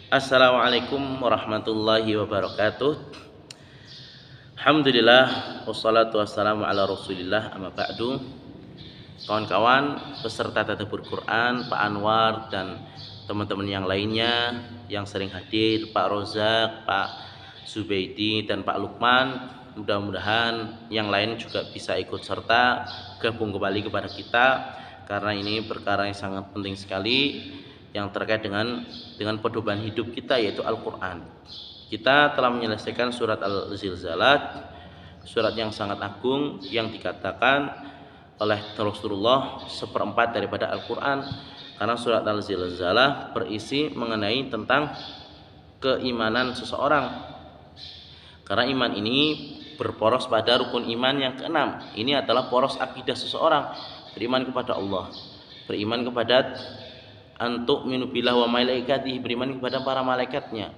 Assalamualaikum warahmatullahi wabarakatuh. Alhamdulillah wassalatu wassalamu ala Rasulillah amma ba'du. Kawan-kawan peserta tadabbur Quran, Pak Anwar dan teman-teman yang lainnya yang sering hadir, Pak Rozak, Pak Zubaidi dan Pak Lukman, mudah-mudahan yang lain juga bisa ikut serta gabung kembali kepada kita karena ini perkara yang sangat penting sekali yang terkait dengan pedoman hidup kita, yaitu Al-Quran. Kita telah menyelesaikan surat Al-Zilzalah, surat yang sangat agung yang dikatakan oleh Rasulullah seperempat daripada Al-Quran, karena surat Al-Zilzalah berisi mengenai tentang keimanan seseorang, karena iman ini berporos pada rukun iman yang keenam. Ini adalah poros akidah seseorang, beriman kepada Allah, beriman kepada antuk minubillah wa malaikatihi, beriman kepada para malaikatnya,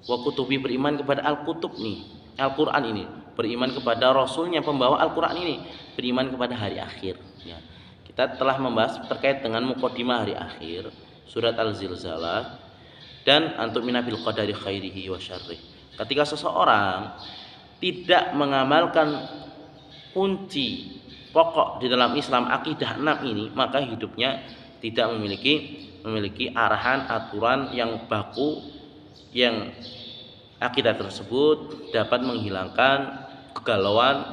wa kutubi, beriman kepada al-kutub nih, Al-Quran ini, beriman kepada rasulnya pembawa Al-Quran ini, beriman kepada hari akhir ya. Kita telah membahas terkait dengan muqaddimah hari akhir surat Al-Zilzalah dan antuk minabil qadari khairihi wa syarrih. Ketika seseorang tidak mengamalkan kunci pokok di dalam Islam, akidah 6 ini, maka hidupnya tidak memiliki arahan, aturan yang baku, yang akidah tersebut dapat menghilangkan kegalauan,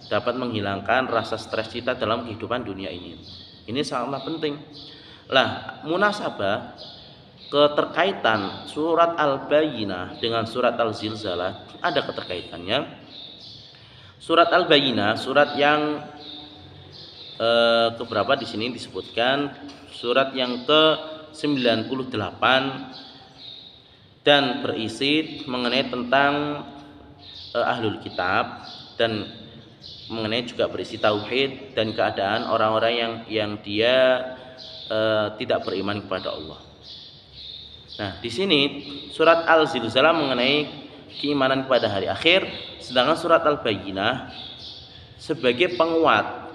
dapat menghilangkan rasa stres kita dalam kehidupan dunia ini. Ini sangatlah penting. Lah, munasabah keterkaitan surat Al-Bayyinah dengan surat Al-Zilzalah ada keterkaitannya. Surat Al-Bayyinah, surat yang keberapa di sini disebutkan, surat yang ke-98 dan berisi mengenai tentang ahlul kitab dan mengenai juga berisi tauhid dan keadaan orang-orang yang dia tidak beriman kepada Allah. Nah, di sini surat Al-Zilzalah mengenai keimanan kepada hari akhir, sedangkan surat Al-Bayyinah sebagai penguat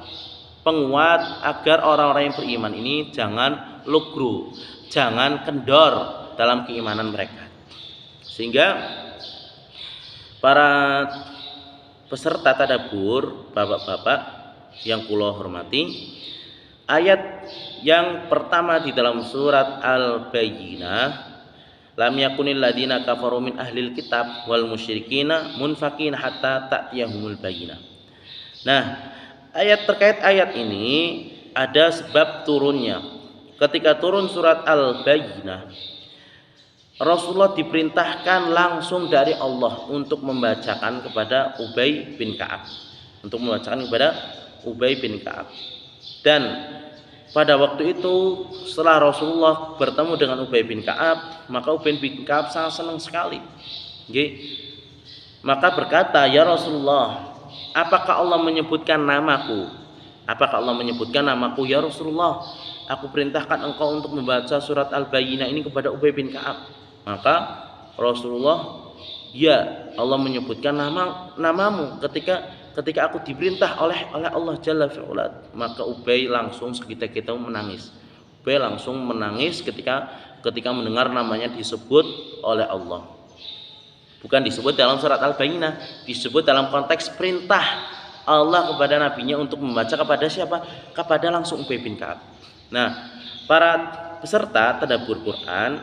agar orang-orang yang beriman ini jangan lugru, jangan kendor dalam keimanan mereka. Sehingga para peserta tadabbur, bapak-bapak yang kula hormati, ayat yang pertama di dalam surat Al-Bayyinah, lam yakunil ladina kafaru min ahlil kitab wal musyrikina munfakin hatta ta'tiyahumul bayyinah. Nah, terkait ayat ini ada sebab turunnya. Ketika turun surat Al-Bayyinah, Rasulullah diperintahkan langsung dari Allah untuk membacakan kepada Ubay bin Ka'ab, Dan pada waktu itu setelah Rasulullah bertemu dengan Ubay bin Ka'ab, maka Ubay bin Ka'ab sangat senang sekali. Maka berkata, "Ya Rasulullah, apakah Allah menyebutkan namaku? Ya Rasulullah, aku perintahkan engkau untuk membaca surat Al-Bayyinah ini kepada Ubay bin Ka'ab." Maka Rasulullah, "Ya, Allah menyebutkan namamu ketika aku diperintah oleh Allah Jalla fi'ala." Maka Ubay langsung seketika menangis. Ubay langsung menangis ketika mendengar namanya disebut oleh Allah. Bukan disebut dalam surat Al-Bayyinah, disebut dalam konteks perintah Allah kepada nabinya untuk membaca kepada siapa? Kepada langsung Ubay bin Ka'ab. Nah, para peserta tadabbur Quran,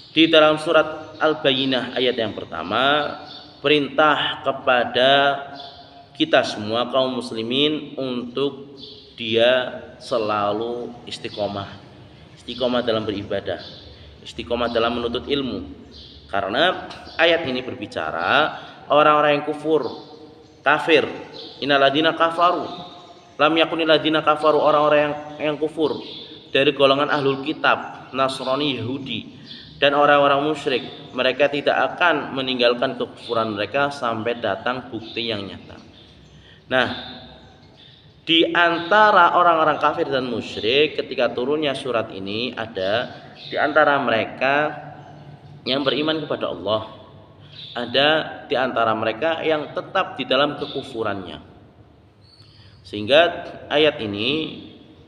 di dalam surat Al-Bayyinah ayat yang pertama, perintah kepada kita semua kaum muslimin untuk dia selalu istiqomah dalam beribadah, istiqomah dalam menuntut ilmu. Karena ayat ini berbicara orang-orang yang kafir. Innaladina kafaru lam yakunil ladina kafaru, orang-orang yang kufur dari golongan ahlul kitab, Nasrani, Yahudi dan orang-orang musyrik, mereka tidak akan meninggalkan kekufuran mereka sampai datang bukti yang nyata. Nah, di antara orang-orang kafir dan musyrik ketika turunnya surat ini, ada di antara mereka yang beriman kepada Allah, ada di antara mereka yang tetap di dalam kekufurannya. Sehingga ayat ini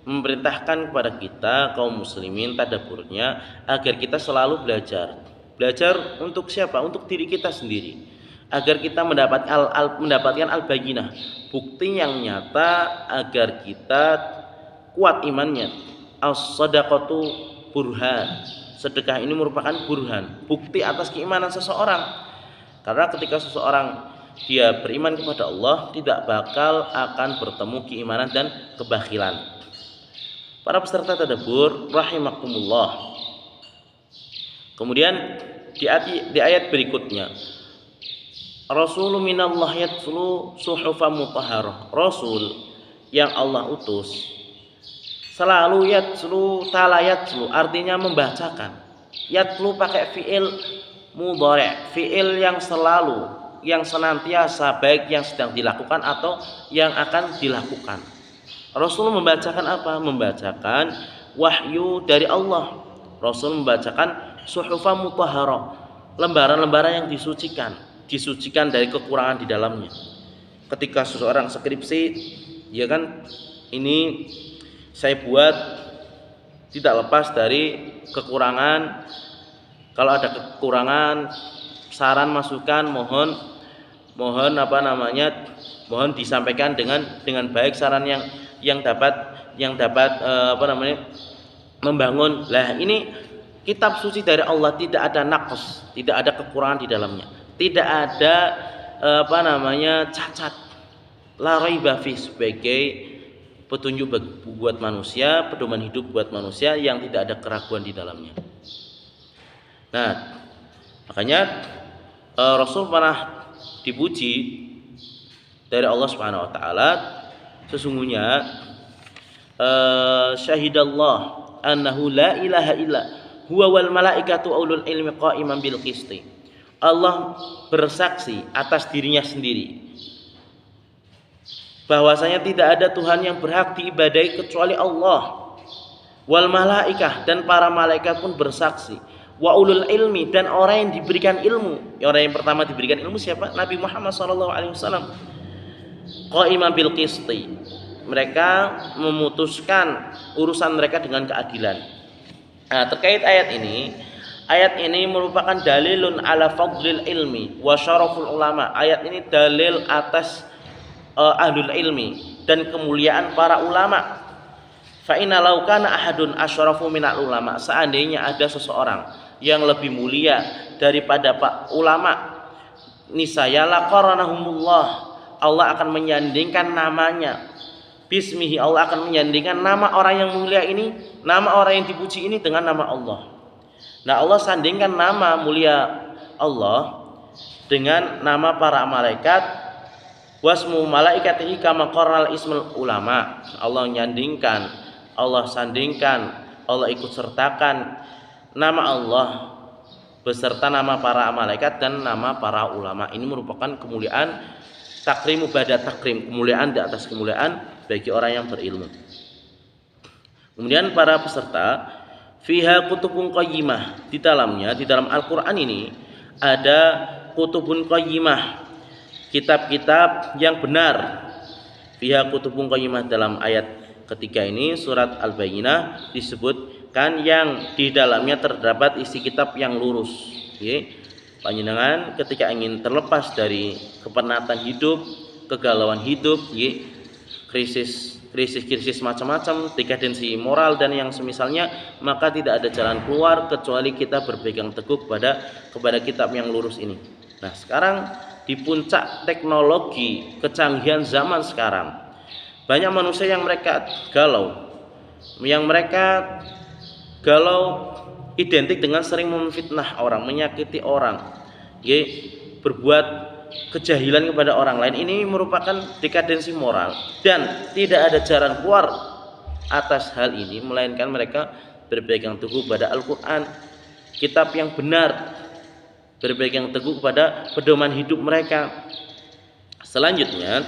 memerintahkan kepada kita kaum muslimin tadaburnya agar kita selalu belajar. Belajar untuk siapa? Untuk diri kita sendiri. Agar kita mendapatkan al-bayyinah, bukti yang nyata agar kita kuat imannya. As-shadaqatu burhan. Sedekah ini merupakan burhan, bukti atas keimanan seseorang. Karena ketika seseorang dia beriman kepada Allah, tidak bakal akan bertemu keimanan dan kebakhilan. Para peserta tadabbur rahimakumullah. Kemudian di ayat berikutnya, Rasulun minallah yatlu suhufan mutahharah. Rasul yang Allah utus selalu yatlu, tala yatlu artinya membacakan. Yatlu pakai fiil mudhari', fiil yang selalu, yang senantiasa, baik yang sedang dilakukan atau yang akan dilakukan. Rasul membacakan apa? Membacakan wahyu dari Allah. Rasul membacakan suhufan mutahharah, lembaran-lembaran yang disucikan dari kekurangan di dalamnya. Ketika seseorang skripsi, ya kan, ini saya buat tidak lepas dari kekurangan. Kalau ada kekurangan, saran masukan mohon mohon disampaikan dengan baik, saran yang dapat membangun. Lah ini kitab suci dari Allah, tidak ada naqs, tidak ada kekurangan di dalamnya, tidak ada cacat. La raiba fi, sebagai petunjuk buat manusia, pedoman hidup buat manusia yang tidak ada keraguan di dalamnya. Nah, makanya Rasul pernah dipuji dari Allah Subhanahu wa taala, sesungguhnya syahidallah annahu la ilaha illa huwa wal malaikatu ulul ilmi qa'iman bil qisti. Allah bersaksi atas dirinya sendiri bahwasanya tidak ada Tuhan yang berhak diibadahi kecuali Allah. Wal malaikah, dan para malaikat pun bersaksi. Wa ulul ilmi, dan orang yang diberikan ilmu. Orang yang pertama diberikan ilmu siapa? Nabi Muhammad SAW. Qa'iman bil qisti, mereka memutuskan urusan mereka dengan keadilan. Nah, terkait ayat ini merupakan dalilun ala fadlil ilmi wa syaraful ulama. Ayat ini dalil atas ahlul ilmi dan kemuliaan para ulama. Fa inna law kana ahadun asyrafu minal ulama, seandainya ada seseorang yang lebih mulia daripada pak ulama, niscaya laqaranahumullah, Allah akan menyandingkan namanya bismihi, Allah akan menyandingkan nama orang yang mulia ini, nama orang yang dipuji ini dengan nama Allah. Nah, Allah sandingkan nama mulia Allah dengan nama para malaikat. Wasmu malaikatihi kama qarral ismul ulama. Allah sandingkan, Allah ikut sertakan nama Allah beserta nama para malaikat dan nama para ulama. Ini merupakan kemuliaan, takrimu ba'da takrim, kemuliaan di atas kemuliaan bagi orang yang berilmu. Kemudian para peserta, fiha kutubun qayyimah, di dalam Al-Qur'an ini ada kutubun qayyimah, kitab-kitab yang benar. Fiha kutubun qayyimah, dalam ayat ketiga ini surat Al-Bayyinah disebutkan yang di dalamnya terdapat isi kitab yang lurus. Panjenengan ketika ingin terlepas dari kepenatan hidup, kegalauan hidup, krisis macam-macam, dekadensi moral dan yang semisalnya, maka tidak ada jalan keluar kecuali kita berpegang teguh kepada kitab yang lurus ini. Nah, sekarang di puncak teknologi kecanggihan zaman sekarang, banyak manusia yang mereka galau identik dengan sering memfitnah orang, menyakiti orang, berbuat kejahilan kepada orang lain. Ini merupakan dekadensi moral dan tidak ada jalan keluar atas hal ini melainkan mereka berpegang teguh pada Al-Qur'an, kitab yang benar, berpegang teguh pada pedoman hidup mereka. Selanjutnya,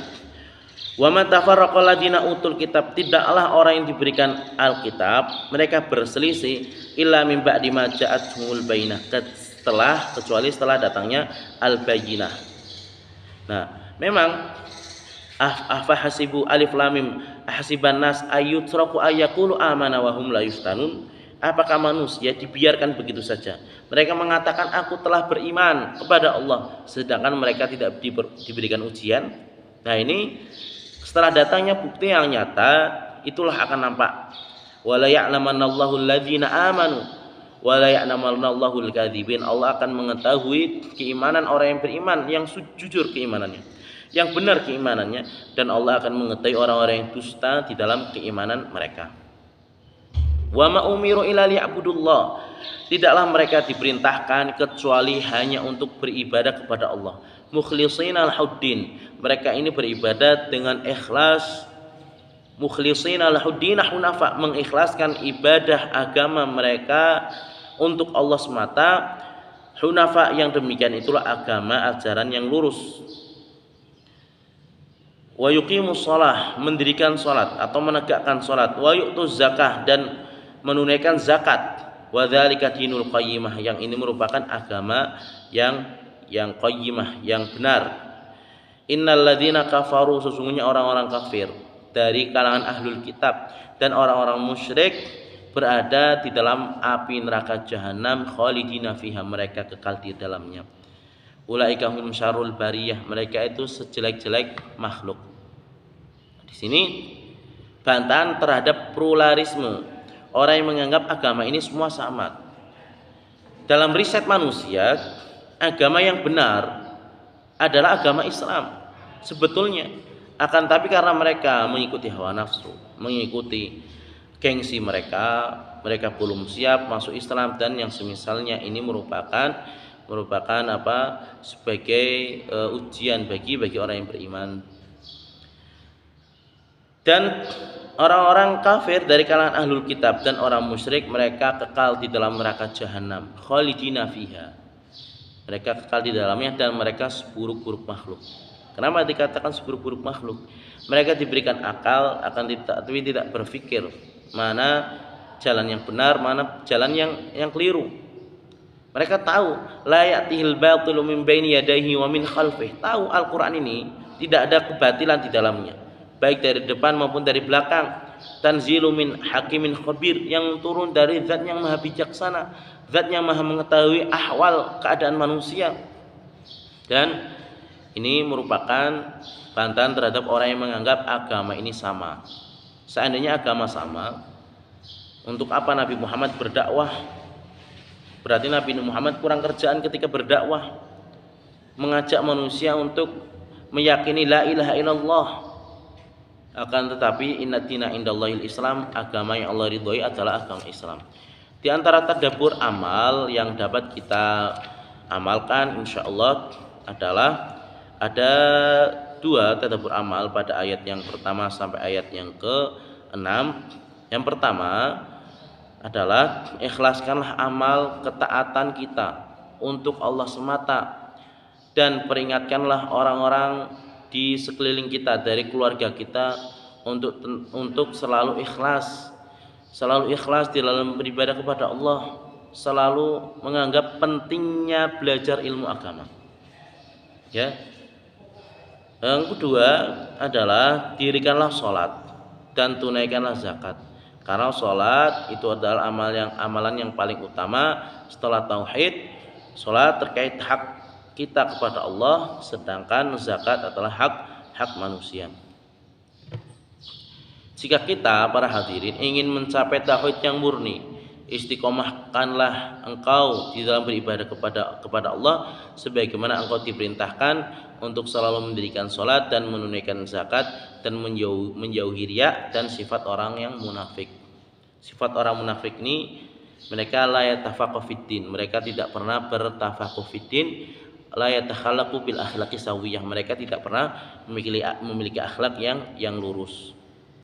wa man tafarraqal ladina utul kitab, tidaklah orang yang diberikan Alkitab mereka berselisih illa min ba'di ma ja'atuhumul bayyinah, kecuali setelah datangnya al-bayyinah. Nah, memang Afa hasibu alif lam mim ahasiban nas ayyutraku ayyaqulu amana wa hum la yuftanun. Apakah manusia dibiarkan begitu saja? Mereka mengatakan aku telah beriman kepada Allah sedangkan mereka tidak diberikan ujian. Nah, ini setelah datangnya bukti yang nyata, itulah akan nampak. Wala ya'lamanallahu alladzina amanu wala ya'lamanallahu al-kadzibin. Allah akan mengetahui keimanan orang yang beriman, yang jujur keimanannya, yang benar keimanannya, dan Allah akan mengetahui orang-orang yang dusta di dalam keimanan mereka. Wa ma umiru illa liya'budullah. Tidaklah mereka diperintahkan kecuali hanya untuk beribadah kepada Allah. Mukhlishina lahuddin. Mereka ini beribadat dengan ikhlas. Mukhlishina lahuddin hunafa, mengikhlaskan ibadah agama mereka untuk Allah semata. Hunafa, yang demikian itulah agama ajaran yang lurus. Wa yuqimus shalah, mendirikan salat atau menegakkan salat. Wa yu'tuz zakah, dan menunaikan zakat. Wa dzalika dinul qayyimah, yang ini merupakan agama yang qayyimah, yang benar. Innal ladzina kafaru, sesungguhnya orang-orang kafir dari kalangan ahlul kitab dan orang-orang musyrik berada di dalam api neraka jahanam, khalidina fiha, mereka kekal di dalamnya. Ulaika hum syarrul bariyah, mereka itu sejelek-jelek makhluk. Di sini bantahan terhadap pluralisme. Orang yang menganggap agama ini semua sama. Dalam riset manusia, agama yang benar adalah agama Islam sebetulnya. Akan tapi karena mereka mengikuti hawa nafsu, mengikuti gengsi mereka belum siap masuk Islam, dan yang semisalnya ini merupakan sebagai ujian bagi orang yang beriman. Dan orang-orang kafir dari kalangan ahlul kitab dan orang musyrik, mereka kekal di dalam neraka jahanam, khalidina fiha, mereka kekal di dalamnya, dan mereka seburuk-buruk makhluk. Kenapa dikatakan seburuk-buruk makhluk? Mereka diberikan akal, tapi tidak berpikir mana jalan yang benar, mana jalan yang keliru. Mereka tahu la ya'tihil batilu min baini yadayhi wa min khalfih. Tahu Al-Qur'an ini tidak ada kebatilan di dalamnya, baik dari depan maupun dari belakang. Tanzilu min hakimin khabir, yang turun dari zat yang maha bijaksana, zat yang maha mengetahui ahwal keadaan manusia. Dan ini merupakan bantahan terhadap orang yang menganggap agama ini sama. Seandainya agama sama, untuk apa Nabi Muhammad berdakwah? Berarti Nabi Muhammad kurang kerjaan ketika berdakwah, mengajak manusia untuk meyakini la ilaha illallah. Akan tetapi inna dina indallahil Islam, agama yang Allah ridhoi adalah agama Islam. Di antara tadabbur amal yang dapat kita amalkan insyaallah adalah ada 2 tadabbur amal pada ayat yang pertama sampai ayat yang ke-6. Yang pertama adalah ikhlaskanlah amal ketaatan kita untuk Allah semata, dan peringatkanlah orang-orang di sekeliling kita dari keluarga kita untuk selalu ikhlas di dalam beribadah kepada Allah, selalu menganggap pentingnya belajar ilmu agama. Ya. Yang kedua adalah dirikanlah sholat dan tunaikanlah zakat, karena sholat itu adalah amalan yang paling utama setelah tauhid. Sholat terkait hak kita kepada Allah, sedangkan zakat adalah hak manusia. Jika kita para hadirin ingin mencapai tauhid yang murni, istiqomahkanlah engkau di dalam beribadah kepada Allah sebagaimana engkau diperintahkan untuk selalu mendirikan sholat dan menunaikan zakat, dan menjauhi riya dan sifat orang yang munafik. Sifat orang munafik ini, mereka la yatafaqahu fiddin, mereka tidak pernah bertafaqquh fiddin, la yatakhallaqu bil akhlaqi sawiyah, mereka tidak pernah memiliki akhlak yang lurus.